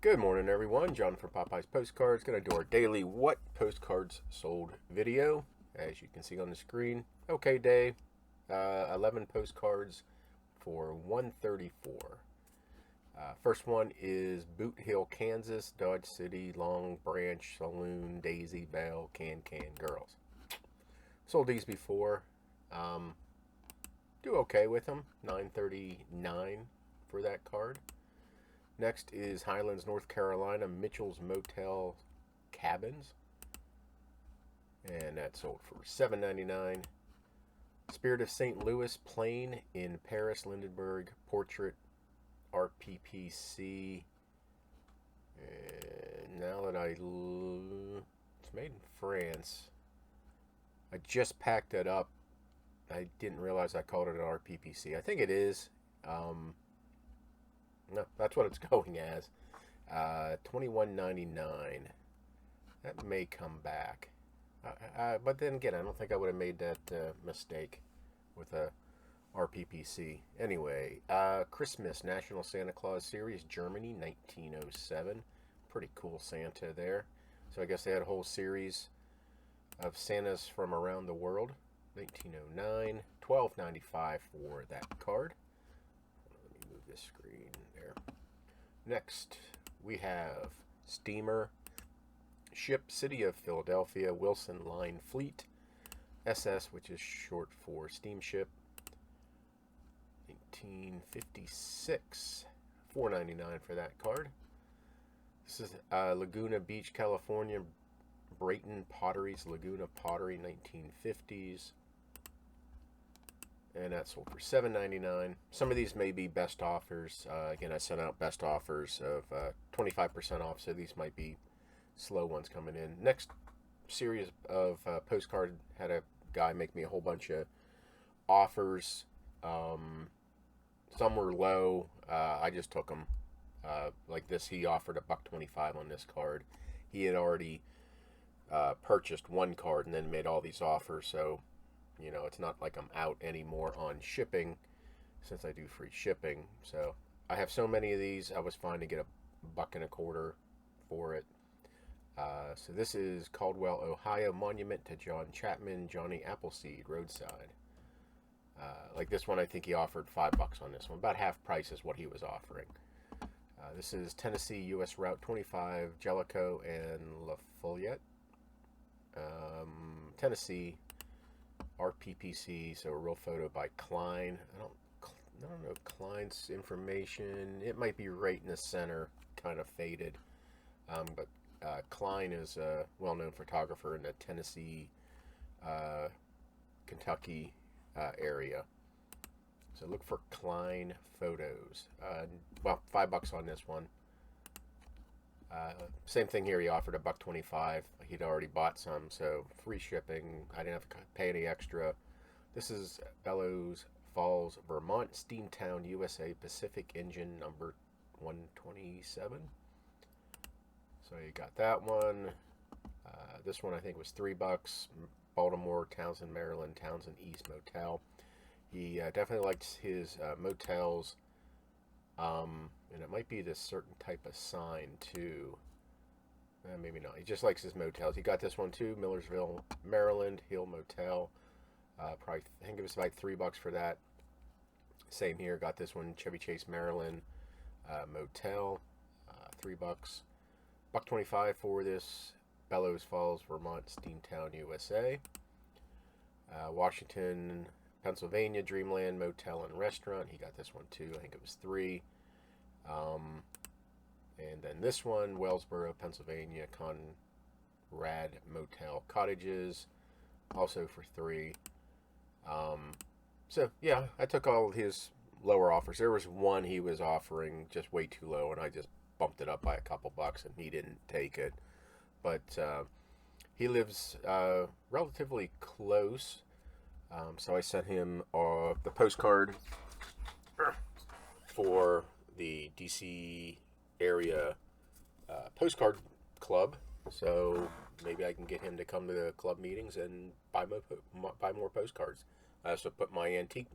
Good morning, everyone. John from Popeyes Postcards. Going to do our daily What Postcards Sold video. As you can see on the screen. Okay, day. 11 postcards for $134. First one is Boot Hill, Kansas, Dodge City, Long Branch, Saloon, Daisy Bell, Can Girls. Sold these before. Do okay with them. $9.39 for that card. Next is Highlands, North Carolina, Mitchell's Motel Cabins. And that sold for $7.99. Spirit of St. Louis, Plain in Paris, Lindenberg, Portrait, RPPC. And now that it's made in France. I just packed it up. I didn't realize I called it an RPPC. I think it is. No, that's what it's going as. $21.99. That may come back. But then again, I don't think I would have made that mistake with a RPPC. Anyway, Christmas National Santa Claus Series, Germany, 1907. Pretty cool Santa there. So I guess they had a whole series of Santas from around the world. 1909. $12.95 for that card. Let me move this screen there. Next, we have Steamer Ship, City of Philadelphia, Wilson Line Fleet, SS, which is short for Steamship, 1956, $4.99 for that card. This is Laguna Beach, California, Brayton Potteries, Laguna Pottery, 1950s. And that sold for $7.99. Some of these may be best offers. Again, I sent out best offers of 25% off, so these might be slow ones coming in. Next series of postcard had a guy make me a whole bunch of offers. Some were low. I just took them. Like this, he offered $1.25 on this card. He had already purchased one card and then made all these offers, so you know, it's not like I'm out anymore on shipping since I do free shipping. So I have so many of these, I was fine to get $1.25 for it. So this is Caldwell, Ohio, Monument to John Chapman, Johnny Appleseed, Roadside. Like this one, I think he offered $5 on this one. About half price is what he was offering. This is Tennessee U.S. Route 25, Jellicoe and Lafayette. Tennessee RPPC, so a real photo by Klein. I don't know Klein's information. It might be right in the center, kind of faded. But Klein is a well-known photographer in the Tennessee, Kentucky area. So look for Klein photos. Well, $5 on this one. Same thing here. He offered $1.25. He'd already bought some, so free shipping. I didn't have to pay any extra. This is Bellows Falls, Vermont, Steamtown, USA, Pacific Engine number 127. So you got that one. This one I think was $3. Baltimore, Townsend, Maryland, Townsend East Motel. He definitely likes his motels. And it might be this certain type of sign too. Maybe not. He just likes his motels. He got this one too, Millersville, Maryland, Hill Motel. Probably, I think it was like $3 for that. Same here. Got this one, Chevy Chase, Maryland, Motel, $3. $1.25 for this, Bellows Falls, Vermont, Steamtown, USA. Washington, Pennsylvania, Dreamland Motel and Restaurant. He got this one too. I think it was $3. And then this one, Wellsboro, Pennsylvania, Conrad Motel Cottages, also for $3. So yeah, I took all of his lower offers. There was one he was offering just way too low, and I just bumped it up by a couple bucks, and he didn't take it. But he lives relatively close, so I sent him the postcard for the DC area postcard club, so maybe I can get him to come to the club meetings and buy more postcards. I also put my antique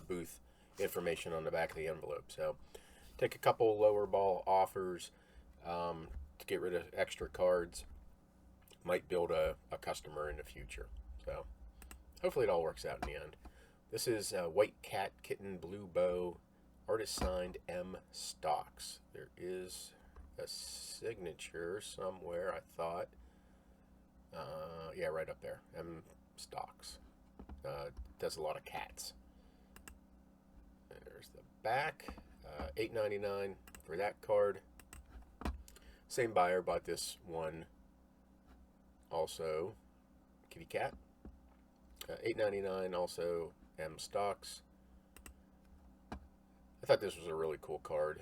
booth information on the back of the envelope. So take a couple lower ball offers. to get rid of extra cards. Might build a customer in the future. So hopefully it all works out in the end. This is White Cat Kitten Blue Bow, artist signed M. Stocks. There is a signature somewhere, I thought. Yeah, right up there. M. Stocks. Does a lot of cats. There's the back. $8.99 for that card. Same buyer bought this one also. Kitty cat. $8.99 also M. Stocks. I thought this was a really cool card.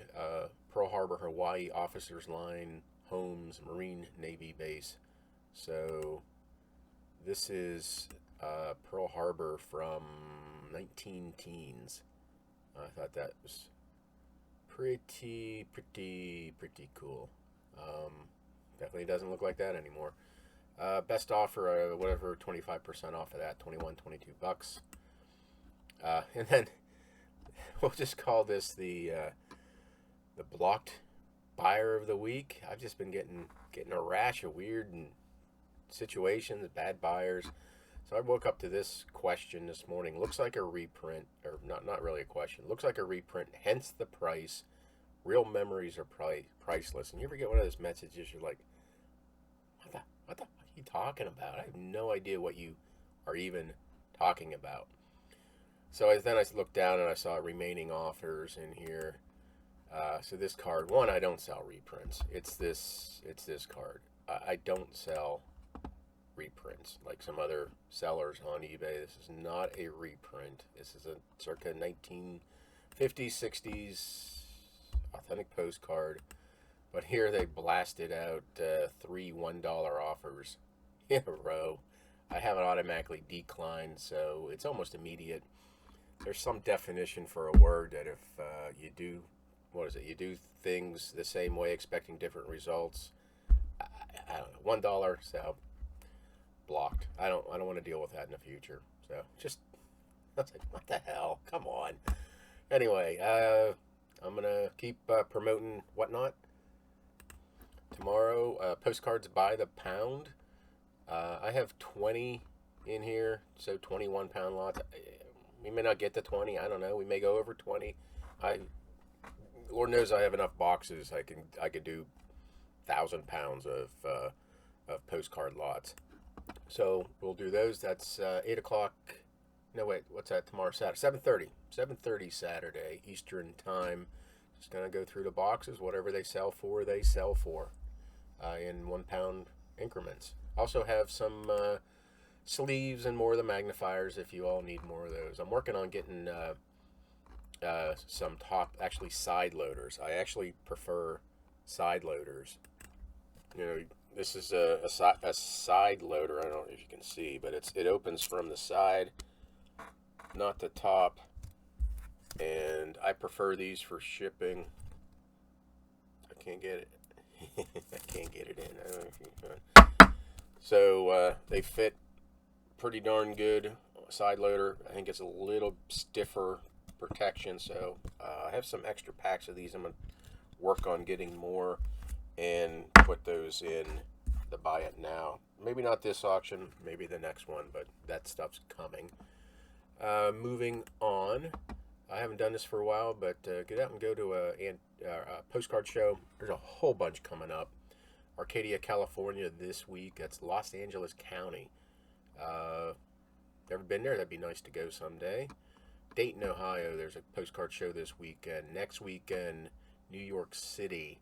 Pearl Harbor, Hawaii Officers Line Homes Marine Navy Base. So this is Pearl Harbor from 19 teens. I thought that was pretty cool. Definitely doesn't look like that anymore. Best offer, whatever, 25% off of that, $22. And then we'll just call this the blocked buyer of the week. I've just been getting a rash of weird situations, bad buyers. So I woke up to this question this morning. Looks like a reprint, or not really a question. Looks like a reprint, hence the price. Real memories are priceless. And you ever get one of those messages, you're like, what the fuck are you talking about? I have no idea what you are even talking about. So then I looked down and I saw remaining offers in here. So this card, one, I don't sell reprints. It's this card. I don't sell reprints like some other sellers on eBay. This is not a reprint. This is a circa 1950s, 60s authentic postcard. But here they blasted out 3 $1 offers in a row. I have it automatically declined, so it's almost immediate. There's some definition for a word that if you do, you do things the same way expecting different results. I don't know, $1, so blocked. I don't want to deal with that in the future. So just, I was like, what the hell? Come on. Anyway, I'm gonna keep promoting Whatnot. Tomorrow, Postcards by the pound. I have 20 in here, so 21 pound lots. We may not get to 20. I don't know. We may go over 20. Lord knows I have enough boxes. I could do 1,000 pounds of postcard lots. So we'll do those. That's 8 o'clock. No, wait. What's that? Tomorrow, Saturday. 7:30. 7:30 Saturday Eastern time. Just gonna go through the boxes. Whatever they sell for, in 1 pound increments. Also have some sleeves and more of the magnifiers if you all need more of those. I'm working on getting some side loaders. I actually prefer side loaders. You know, this is a side loader. I don't know if you can see, but it opens from the side, not the top. And I prefer these for shipping. I can't get it. I can't get it in. I don't know if you can. So they fit pretty darn good. Side loader. I think it's a little stiffer protection. So I have some extra packs of these. I'm gonna work on getting more and put those in the buy it now. Maybe not this auction. Maybe the next one. But that stuff's coming. Moving on. I haven't done this for a while, but get out and go to a postcard show. There's a whole bunch coming up. Arcadia, California this week. That's Los Angeles County. Never been there? That'd be nice to go someday. Dayton, Ohio. There's a postcard show this weekend. Next weekend, New York City.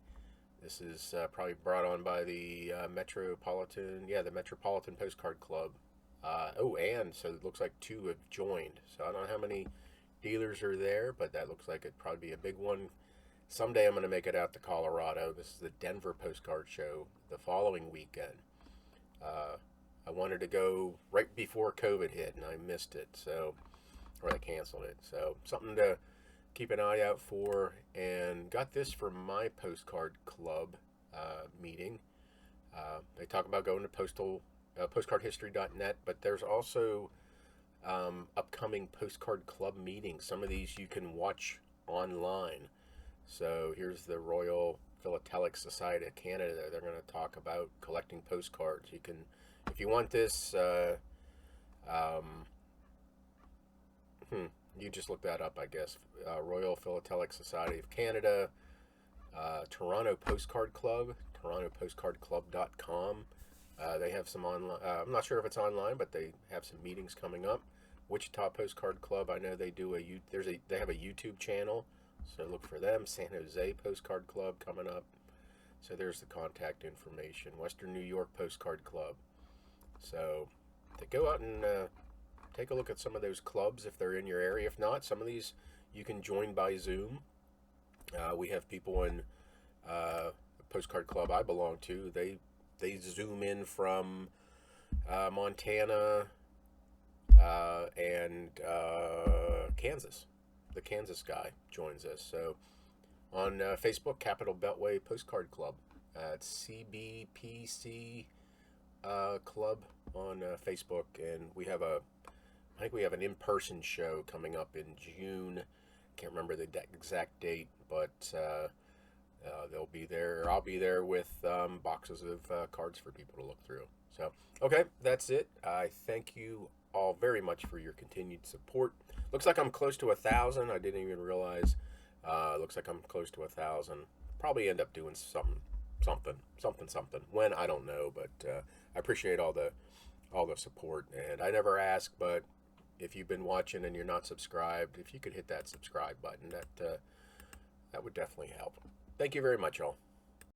This is probably brought on by the Metropolitan Postcard Club. And so it looks like 2 have joined. So I don't know how many dealers are there, but that looks like it'd probably be a big one. Someday I'm going to make it out to Colorado. This is the Denver Postcard Show the following weekend. I wanted to go right before COVID hit, and I missed it, or they canceled it. So something to keep an eye out for. And got this for my postcard club meeting. They talk about going to postcardhistory.net, but there's also upcoming postcard club meetings. Some of these you can watch online. So here's the Royal Philatelic Society of Canada. They're going to talk about collecting postcards. You can, if you want this, um, you just look that up, I guess. Royal Philatelic Society of Canada, Toronto Postcard Club, torontopostcardclub.com. They have some online. I'm not sure if it's online, but they have some meetings coming up. Wichita Postcard Club. I know they do they have a YouTube channel, so look for them. San Jose Postcard Club coming up. So there's the contact information. Western New York Postcard Club. So to go out and take a look at some of those clubs if they're in your area. If not, some of these you can join by Zoom. We have people in the Postcard Club I belong to. They Zoom in from Montana and Kansas. The Kansas guy joins us. So on Facebook, Capital Beltway Postcard Club. It's CBPC Club on Facebook, and I think we have an in-person show coming up in June. Can't remember the exact date, but they'll be there. I'll be there with boxes of cards for people to look through. So, okay, that's it. I thank you all very much for your continued support. Looks like I'm close to 1,000. I didn't even realize. Looks like I'm close to 1,000. Probably end up doing something. When, I don't know, but I appreciate all the support. And I never ask, but if you've been watching and you're not subscribed, if you could hit that subscribe button, that would definitely help. Thank you very much, all.